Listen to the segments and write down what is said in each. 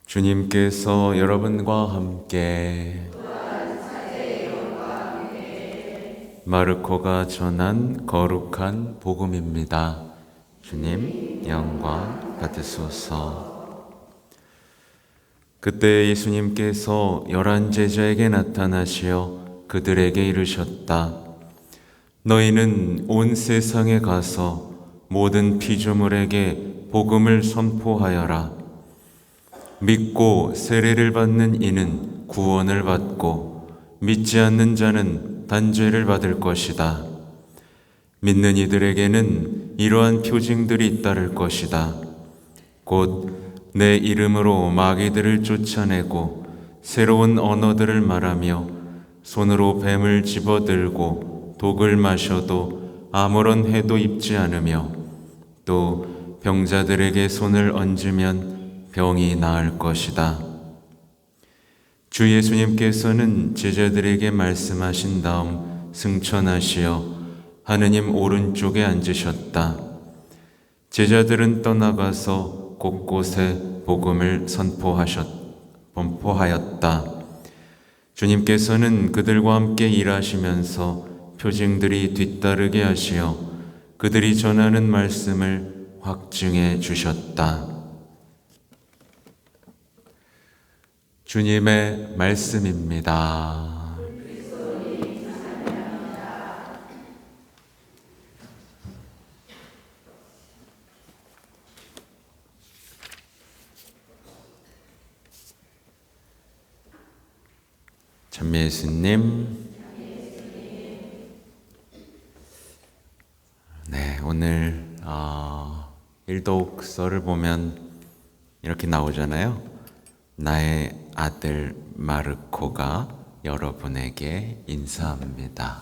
주님께서 여러분과 함께 마르코가 전한 거룩한 복음입니다. 주님 영광 받으소서. 그때 예수님께서 11 제자에게 나타나시어 그들에게 이르셨다. 너희는 온 세상에 가서 모든 피조물에게 복음을 선포하여라. 믿고 세례를 받는 이는 구원을 받고 믿지 않는 자는 단죄를 받을 것이다. 믿는 이들에게는 이러한 표징들이 따를 것이다. 곧 내 이름으로 마귀들을 쫓아내고 새로운 언어들을 말하며 손으로 뱀을 집어들고 독을 마셔도 아무런 해도 입지 않으며 또 병자들에게 손을 얹으면 병이 나을 것이다. 주 예수님께서는 제자들에게 말씀하신 다음 승천하시어 하느님 오른쪽에 앉으셨다. 제자들은 떠나가서 곳곳에 복음을 선포하였다. 주님께서는 그들과 함께 일하시면서 표징들이 뒤따르게 하시어 그들이 전하는 말씀을 확증해 주셨다. 주님의 말씀입니다. 찬미 예수님. 네, 오늘 일독서를 보면 이렇게 나오잖아요. 나의 아들 마르코가 여러분에게 인사합니다.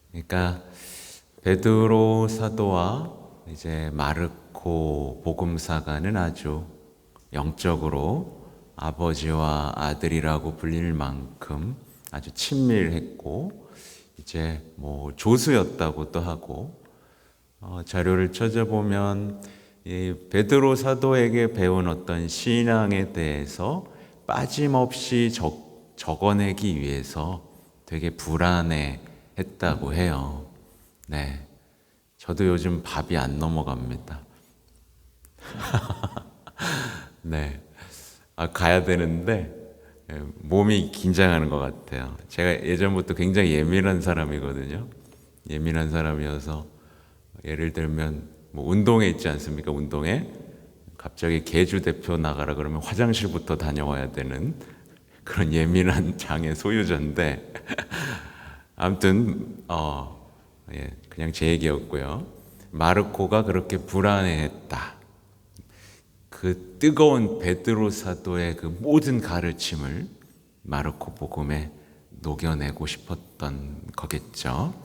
그러니까 베드로 사도와 이제 마르코 복음사가는 아주 영적으로 아버지와 아들이라고 불릴 만큼 아주 친밀했고 이제 뭐 조수였다고도 하고 자료를 찾아보면 이 베드로 사도에게 배운 어떤 신앙에 대해서 빠짐없이 적어내기 위해서 되게 불안해했다고 해요. 네, 저도 요즘 밥이 안 넘어갑니다. 네, 가야 되는데 몸이 긴장하는 것 같아요. 제가 예전부터 굉장히 예민한 사람이거든요. 예민한 사람이어서 예를 들면 뭐 운동회 있지 않습니까? 운동회 갑자기 개주 대표 나가라 그러면 화장실부터 다녀와야 되는 그런 예민한 장의 소유자인데 아무튼 그냥 제 얘기였고요. 마르코가 그렇게 불안해했다. 그 뜨거운 베드로 사도의 그 모든 가르침을 마르코 복음에 녹여내고 싶었던 거겠죠.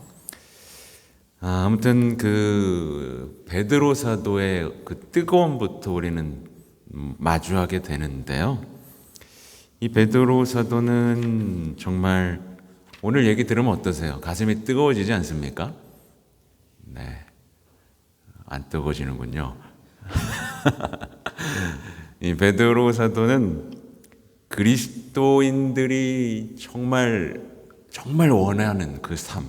아무튼 그 베드로 사도의 그 뜨거움부터 우리는 마주하게 되는데요. 이 베드로 사도는 정말 오늘 얘기 들으면 어떠세요? 가슴이 뜨거워지지 않습니까? 네, 안 뜨거워지는군요. 이 베드로 사도는 그리스도인들이 정말 원하는 그 삶,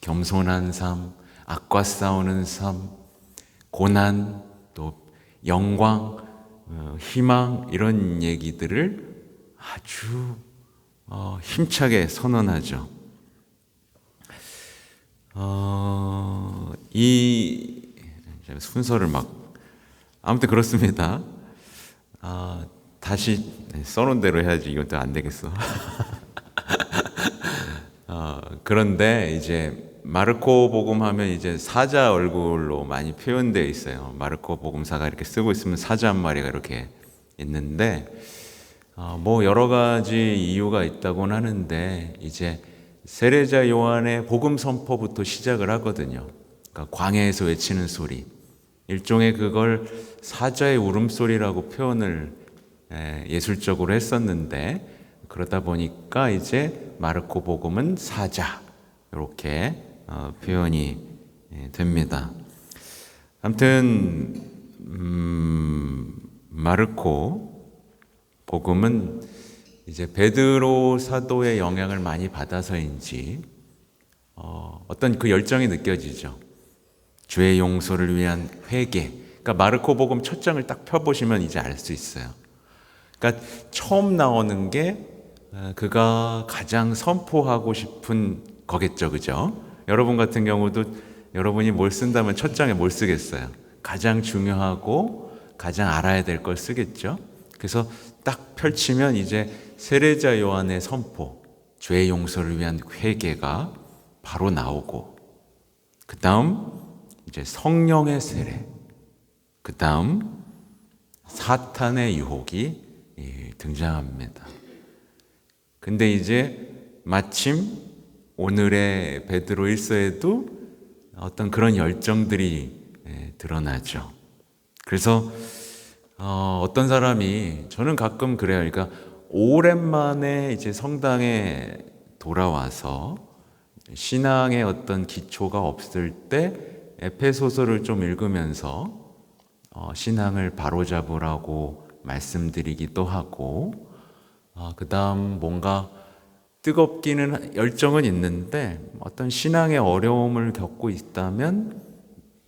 겸손한 삶, 악과 싸우는 삶, 고난, 또 영광, 희망 이런 얘기들을 아주 힘차게 선언하죠. 이 순서를 아무튼 그렇습니다. 다시 써놓은 대로 해야지 이것도 안 되겠어. 그런데 이제 마르코 복음하면 이제 사자 얼굴로 많이 표현되어 있어요. 마르코 복음사가 이렇게 쓰고 있으면 사자 한 마리가 이렇게 있는데 뭐 여러 가지 이유가 있다고는 하는데 이제 세례자 요한의 복음 선포부터 시작을 하거든요. 그러니까 광야에서 외치는 소리, 일종의 그걸 사자의 울음소리라고 표현을 예술적으로 했었는데 그러다 보니까 이제 마르코 복음은 사자 이렇게 표현이 됩니다. 아무튼 마르코 복음은 이제 베드로 사도의 영향을 많이 받아서인지 어떤 그 열정이 느껴지죠. 죄의 용서를 위한 회개. 그러니까 마르코 복음 첫 장을 딱 펴보시면 이제 알 수 있어요. 그러니까 처음 나오는 게 그가 가장 선포하고 싶은 거겠죠, 그죠? 여러분 같은 경우도 여러분이 뭘 쓴다면 첫 장에 뭘 쓰겠어요? 가장 중요하고 가장 알아야 될 걸 쓰겠죠? 그래서 딱 펼치면 이제 세례자 요한의 선포, 죄의 용서를 위한 회개가 바로 나오고, 그 다음 이제 성령의 세례, 그 다음 사탄의 유혹이 등장합니다. 근데 이제 마침 오늘의 베드로 1서에도 어떤 그런 열정들이 드러나죠. 그래서 어떤 사람이, 저는 가끔 그래요. 그러니까 오랜만에 이제 성당에 돌아와서 신앙의 어떤 기초가 없을 때 에페소서를 좀 읽으면서 신앙을 바로잡으라고 말씀드리기도 하고, 그 다음 뭔가 뜨겁기는 열정은 있는데 어떤 신앙의 어려움을 겪고 있다면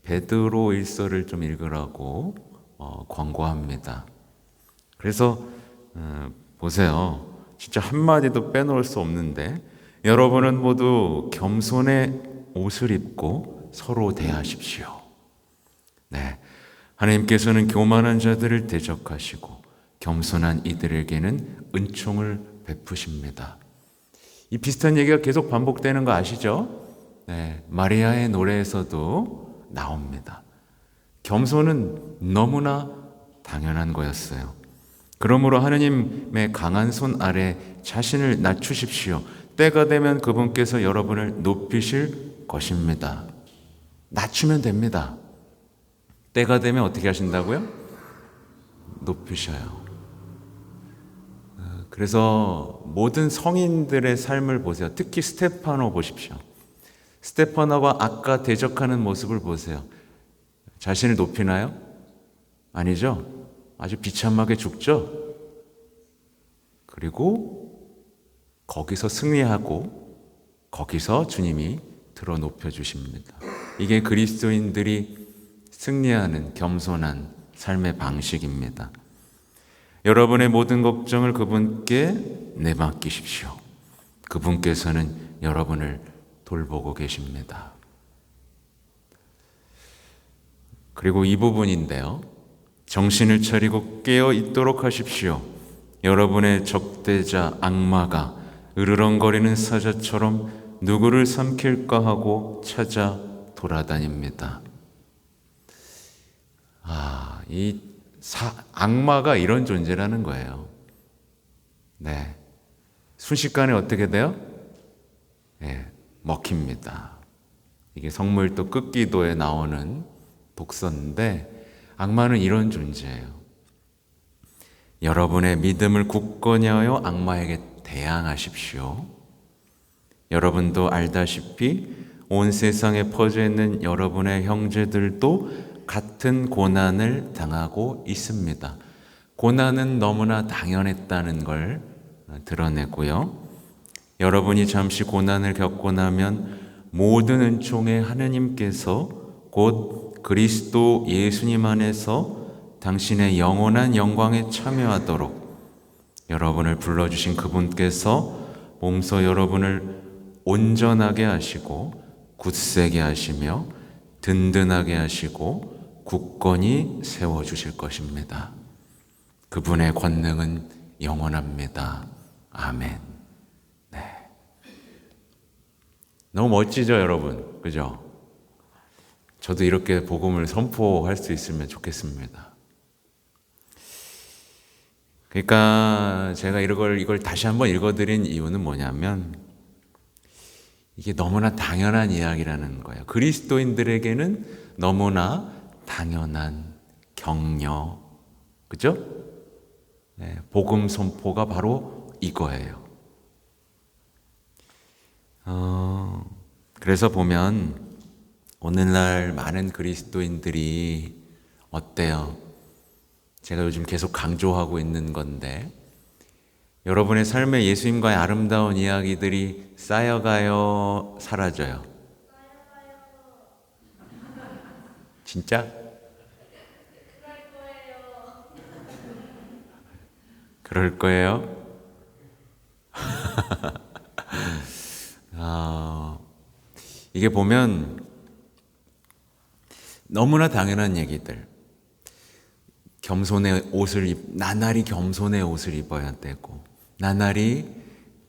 베드로 1서를 좀 읽으라고 권고합니다. 그래서 보세요. 진짜 한마디도 빼놓을 수 없는데, 여러분은 모두 겸손의 옷을 입고 서로 대하십시오. 네, 하나님께서는 교만한 자들을 대적하시고 겸손한 이들에게는 은총을 베푸십니다. 이 비슷한 얘기가 계속 반복되는 거 아시죠? 네, 마리아의 노래에서도 나옵니다. 겸손은 너무나 당연한 거였어요. 그러므로 하나님의 강한 손 아래 자신을 낮추십시오. 때가 되면 그분께서 여러분을 높이실 것입니다. 낮추면 됩니다. 때가 되면 어떻게 하신다고요? 높이셔요. 그래서 모든 성인들의 삶을 보세요. 특히 스테파노 보십시오. 스테파노가 아까 대적하는 모습을 보세요. 자신을 높이나요? 아니죠. 아주 비참하게 죽죠. 그리고 거기서 승리하고 거기서 주님이 들어 높여 주십니다. 이게 그리스도인들이 승리하는 겸손한 삶의 방식입니다. 여러분의 모든 걱정을 그분께 내맡기십시오. 그분께서는 여러분을 돌보고 계십니다. 그리고 이 부분인데요. 정신을 차리고 깨어 있도록 하십시오. 여러분의 적대자 악마가 으르렁거리는 사자처럼 누구를 삼킬까 하고 찾아 돌아다닙니다. 악마가 이런 존재라는 거예요. 네. 순식간에 어떻게 돼요? 네, 먹힙니다. 이게 성물도 끝기도에 나오는 독서인데, 악마는 이런 존재예요. 여러분의 믿음을 굳건히 하여 악마에게 대항하십시오. 여러분도 알다시피 온 세상에 퍼져 있는 여러분의 형제들도 같은 고난을 당하고 있습니다. 고난은 너무나 당연했다는 걸 드러내고요. 여러분이 잠시 고난을 겪고 나면 모든 은총에 하느님께서 곧 그리스도 예수님 안에서 당신의 영원한 영광에 참여하도록 여러분을 불러주신 그분께서 몸소 여러분을 온전하게 하시고 굳세게 하시며 든든하게 하시고 굳건히 세워주실 것입니다. 그분의 권능은 영원합니다. 아멘. 네. 너무 멋지죠, 여러분? 그죠? 저도 이렇게 복음을 선포할 수 있으면 좋겠습니다. 그러니까 제가 이걸 다시 한번 읽어드린 이유는 뭐냐면, 이게 너무나 당연한 이야기라는 거예요. 그리스도인들에게는 너무나 당연한 격려, 그죠? 네, 복음 선포가 바로 이거예요. 그래서 보면 오늘날 많은 그리스도인들이 어때요? 제가 요즘 계속 강조하고 있는 건데, 여러분의 삶에 예수님과의 아름다운 이야기들이 쌓여가요, 사라져요? 진짜? 그럴 거예요? 이게 보면 너무나 당연한 얘기들. 나날이 겸손의 옷을 입어야 되고, 나날이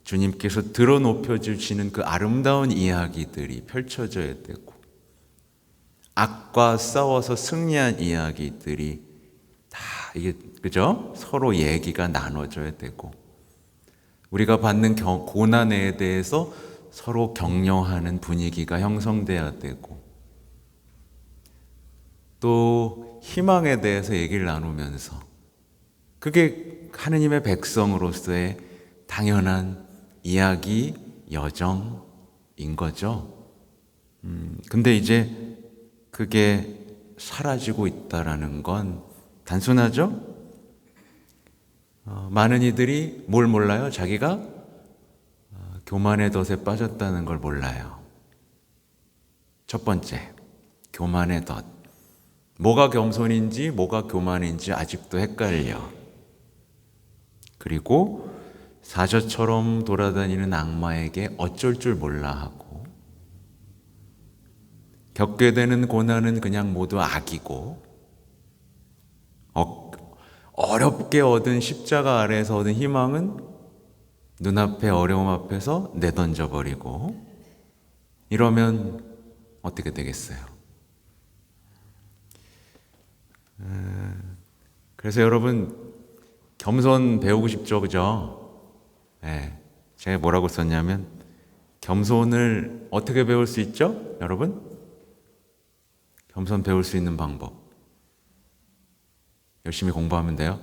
주님께서 드러높여 주시는 그 아름다운 이야기들이 펼쳐져야 되고, 악과 싸워서 승리한 이야기들이 다 이게 그죠? 서로 얘기가 나눠져야 되고, 우리가 받는 고난에 대해서 서로 격려하는 분위기가 형성돼야 되고, 또 희망에 대해서 얘기를 나누면서, 그게 하느님의 백성으로서의 당연한 이야기, 여정인 거죠. 근데 이제 그게 사라지고 있다라는 건 단순하죠? 많은 이들이 뭘 몰라요? 자기가 교만의 덫에 빠졌다는 걸 몰라요. 첫 번째, 교만의 덫. 뭐가 겸손인지 뭐가 교만인지 아직도 헷갈려. 그리고 사자처럼 돌아다니는 악마에게 어쩔 줄 몰라 하고, 겪게 되는 고난은 그냥 모두 악이고, 어렵게 얻은 십자가 아래에서 얻은 희망은 눈앞의 어려움 앞에서 내던져버리고, 이러면 어떻게 되겠어요? 그래서 여러분, 겸손 배우고 싶죠, 그죠? 네, 제가 뭐라고 썼냐면, 겸손을 어떻게 배울 수 있죠, 여러분? 겸손 배울 수 있는 방법. 열심히 공부하면 돼요.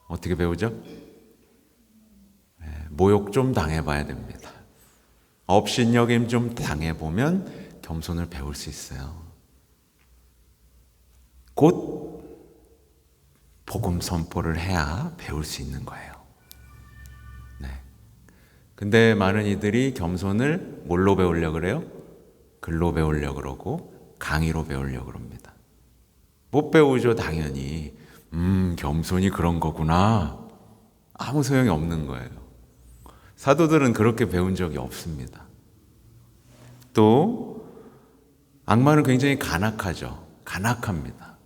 어떻게 배우죠? 네, 모욕 좀 당해봐야 됩니다. 업신여김 좀 당해보면 겸손을 배울 수 있어요. 곧 복음 선포를 해야 배울 수 있는 거예요. 네. 근데 많은 이들이 겸손을 뭘로 배우려고 그래요? 글로 배우려고 그러고 강의로 배우려고 그럽니다. 못 배우죠, 당연히. 겸손이 그런 거구나. 아무 소용이 없는 거예요. 사도들은 그렇게 배운 적이 없습니다. 또 악마는 굉장히 간악합니다.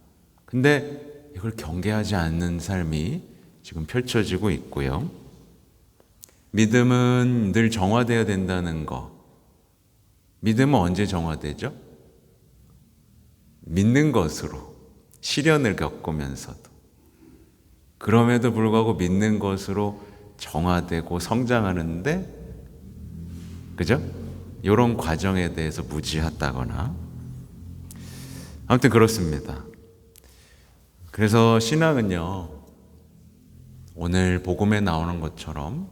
근데 이걸 경계하지 않는 삶이 지금 펼쳐지고 있고요. 믿음은 늘 정화되어야 된다는 거. 믿음은 언제 정화되죠? 믿는 것으로, 시련을 겪으면서도. 그럼에도 불구하고 믿는 것으로 정화되고 성장하는데, 그죠? 이런 과정에 대해서 무지하다거나. 아무튼 그렇습니다. 그래서 신앙은요, 오늘 복음에 나오는 것처럼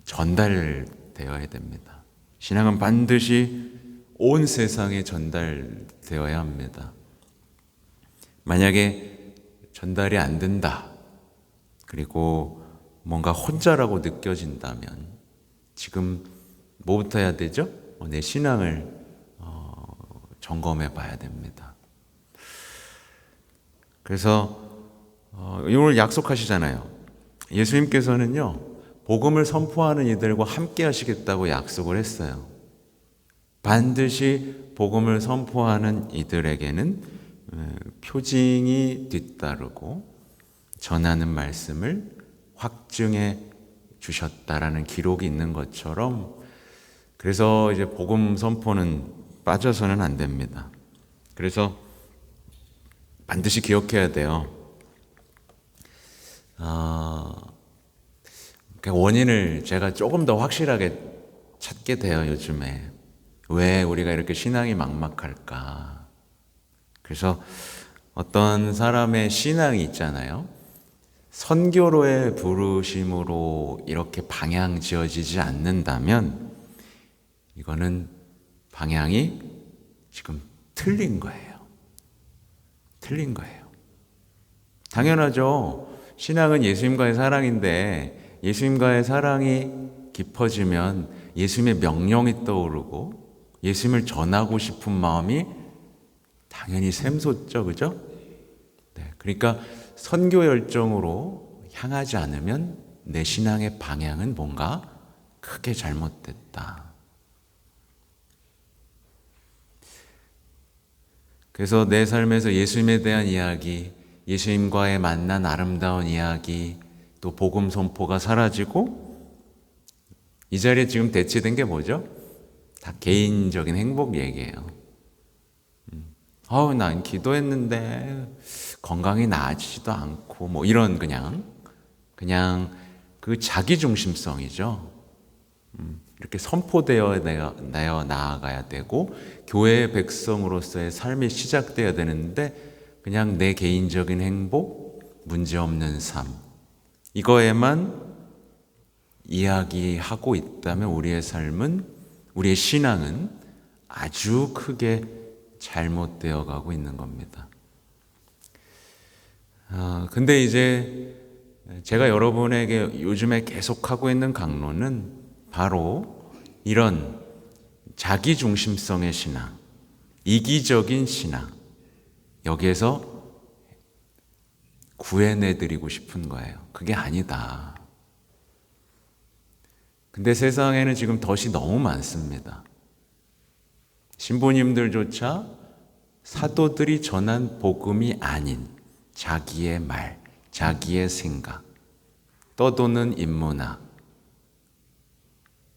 전달되어야 됩니다. 신앙은 반드시 온 세상에 전달되어야 합니다. 만약에 전달이 안 된다, 그리고 뭔가 혼자라고 느껴진다면 지금 뭐부터 해야 되죠? 내 신앙을 점검해 봐야 됩니다. 그래서 오늘 약속하시잖아요. 예수님께서는요, 복음을 선포하는 이들과 함께 하시겠다고 약속을 했어요. 반드시 복음을 선포하는 이들에게는 표징이 뒤따르고 전하는 말씀을 확증해 주셨다라는 기록이 있는 것처럼, 그래서 이제 복음 선포는 빠져서는 안 됩니다. 그래서 반드시 기억해야 돼요. 원인을 제가 조금 더 확실하게 찾게 돼요, 요즘에. 왜 우리가 이렇게 신앙이 막막할까? 그래서 어떤 사람의 신앙이 있잖아요. 선교로의 부르심으로 이렇게 방향 지어지지 않는다면 이거는 방향이 지금 틀린 거예요. 틀린 거예요. 당연하죠. 신앙은 예수님과의 사랑인데 예수님과의 사랑이 깊어지면 예수님의 명령이 떠오르고 예수님을 전하고 싶은 마음이 당연히 샘솟죠, 그죠? 네, 그러니까 선교 열정으로 향하지 않으면 내 신앙의 방향은 뭔가 크게 잘못됐다. 그래서 내 삶에서 예수님에 대한 이야기, 예수님과의 만난 아름다운 이야기, 또 복음 선포가 사라지고 이 자리에 지금 대체된 게 뭐죠? 다 개인적인 행복 얘기예요. 난 기도했는데 건강이 나아지지도 않고 뭐 이런 그냥 그 자기중심성이죠. 이렇게 선포되어 내어 나아가야 되고 교회의 백성으로서의 삶이 시작되어야 되는데 그냥 내 개인적인 행복, 문제없는 삶 이거에만 이야기하고 있다면 우리의 삶은, 우리의 신앙은 아주 크게 잘못되어 가고 있는 겁니다. 근데 이제 제가 여러분에게 요즘에 계속하고 있는 강론은 바로 이런 자기중심성의 신앙, 이기적인 신앙, 여기에서 구해내드리고 싶은 거예요. 그게 아니다. 근데 세상에는 지금 덫이 너무 많습니다. 신부님들조차 사도들이 전한 복음이 아닌 자기의 말, 자기의 생각, 떠도는 인문학,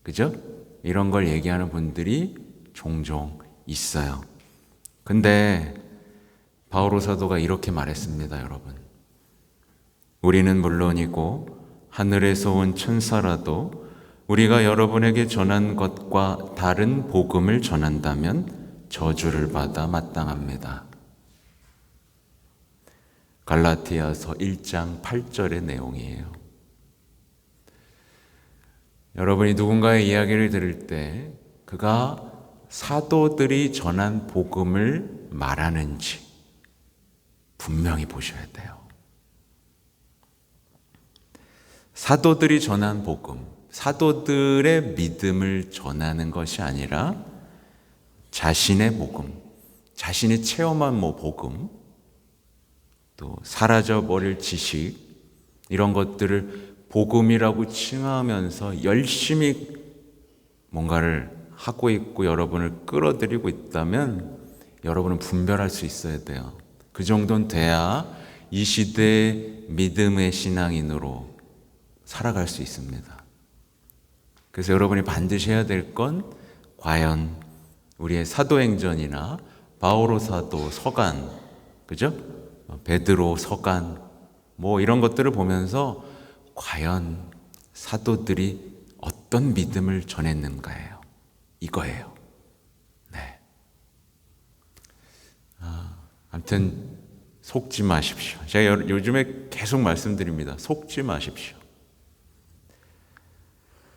그죠? 이런 걸 얘기하는 분들이 종종 있어요. 근데 바오로 사도가 이렇게 말했습니다, 여러분. 우리는 물론이고 하늘에서 온 천사라도 우리가 여러분에게 전한 것과 다른 복음을 전한다면 저주를 받아 마땅합니다. 갈라디아서 1장 8절의 내용이에요. 여러분이 누군가의 이야기를 들을 때 그가 사도들이 전한 복음을 말하는지 분명히 보셔야 돼요. 사도들이 전한 복음, 사도들의 믿음을 전하는 것이 아니라 자신의 복음, 자신이 체험한 복음, 또 사라져버릴 지식, 이런 것들을 복음이라고 칭하면서 열심히 뭔가를 하고 있고 여러분을 끌어들이고 있다면 여러분은 분별할 수 있어야 돼요. 그 정도는 돼야 이 시대의 믿음의 신앙인으로 살아갈 수 있습니다. 그래서 여러분이 반드시 해야 될 건 과연 우리의 사도행전이나 바오로 사도 서간, 그죠? 베드로 서간 뭐 이런 것들을 보면서 과연 사도들이 어떤 믿음을 전했는가예요. 이거예요. 네. 아무튼 속지 마십시오. 제가 요즘에 계속 말씀드립니다. 속지 마십시오.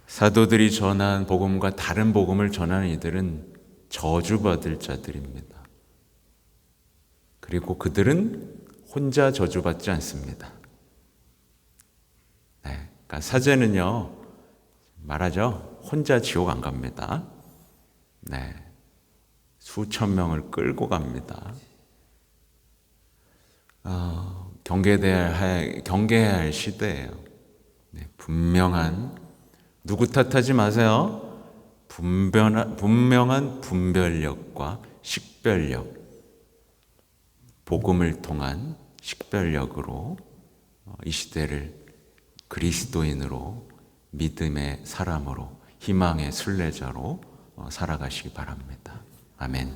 사도들이 전한 복음과 다른 복음을 전하는 이들은 저주받을 자들입니다. 그리고 그들은 혼자 저주받지 않습니다. 네, 그러니까 사제는요 말하죠. 혼자 지옥 안 갑니다. 네, 수천 명을 끌고 갑니다. 경계해야 할 시대예요. 네, 분명한, 누구 탓하지 마세요. 분명한 분별력과 식별력, 복음을 통한 식별력으로 이 시대를 그리스도인으로, 믿음의 사람으로, 희망의 순례자로 살아가시기 바랍니다. 아멘.